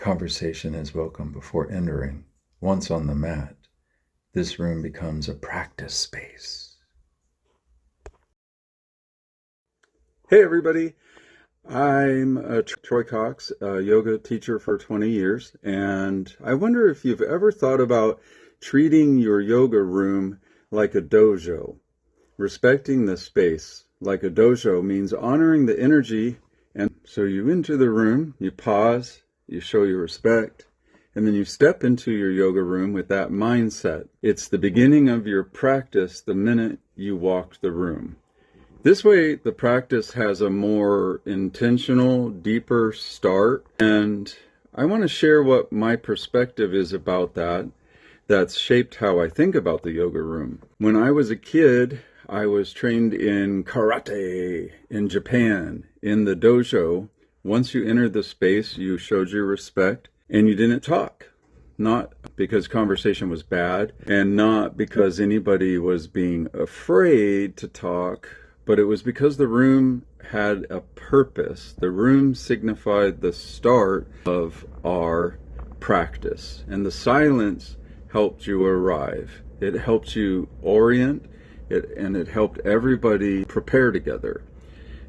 Conversation is welcome before entering. Once on the mat, this room becomes a practice space. Hey everybody, I'm Troy Cox, a yoga teacher for 20 years, and I wonder if you've ever thought about treating your yoga room like a dojo, respecting the space. Like a dojo means honoring the energy, and so you enter the room, you pause, you show your respect, and then you step into your yoga room with that mindset. It's the beginning of your practice the minute you walk the room. This way, the practice has a more intentional, deeper start, and I want to share what my perspective is about that. That's shaped how I think about the yoga room. When I was a kid, I was trained in karate in Japan, in the dojo. Once you entered the space, you showed your respect, and you didn't talk. Not because conversation was bad, and not because anybody was being afraid to talk, but it was because the room had a purpose. The room signified the start of our practice, and the silence helped you arrive. It helped you orient, and it helped everybody prepare together.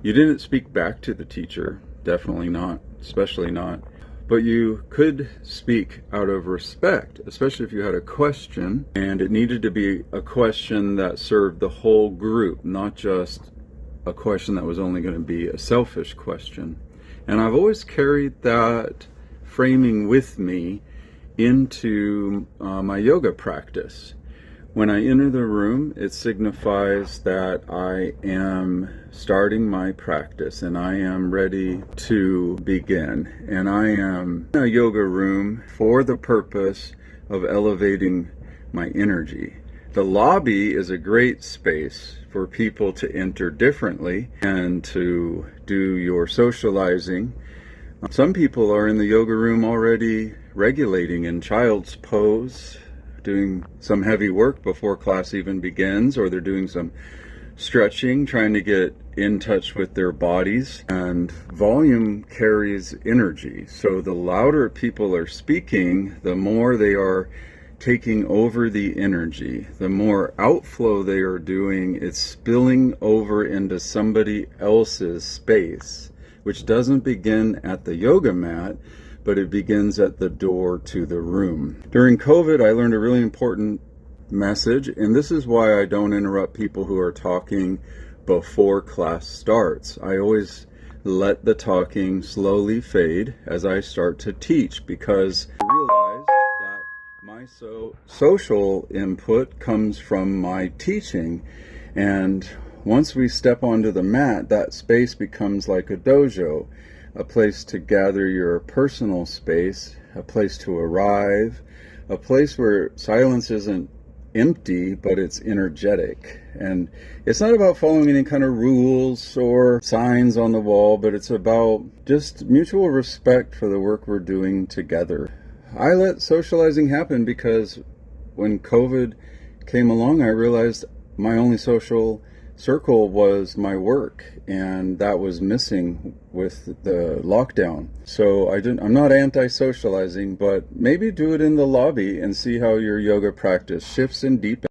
You didn't speak back to the teacher, definitely not, especially not. But you could speak out of respect, especially if you had a question, and it needed to be a question that served the whole group, not just a question that was only going to be a selfish question. And I've always carried that framing with me into my yoga practice. When I enter the room, it signifies that I am starting my practice and I am ready to begin. And I am in a yoga room for the purpose of elevating my energy. The lobby is a great space for people to enter differently and to do your socializing. Some people are in the yoga room already regulating in child's pose, doing some heavy work before class even begins, or they're doing some stretching, trying to get in touch with their bodies. And volume carries energy. So the louder people are speaking, the more they are taking over the energy. The more outflow they are doing, it's spilling over into somebody else's space, which doesn't begin at the yoga mat, but it begins at the door to the room. During COVID, I learned a really important message, and this is why I don't interrupt people who are talking before class starts. I always let the talking slowly fade as I start to teach, because I realized that my social input comes from my teaching, and once we step onto the mat, that space becomes like a dojo, a place to gather your personal space, a place to arrive, a place where silence isn't empty, but it's energetic. And it's not about following any kind of rules or signs on the wall, but it's about just mutual respect for the work we're doing together. I let socializing happen because when COVID came along, I realized my only social circle was my work, and that was missing with the lockdown. So I'm not anti-socializing, but maybe do it in the lobby and see how your yoga practice shifts and deepens.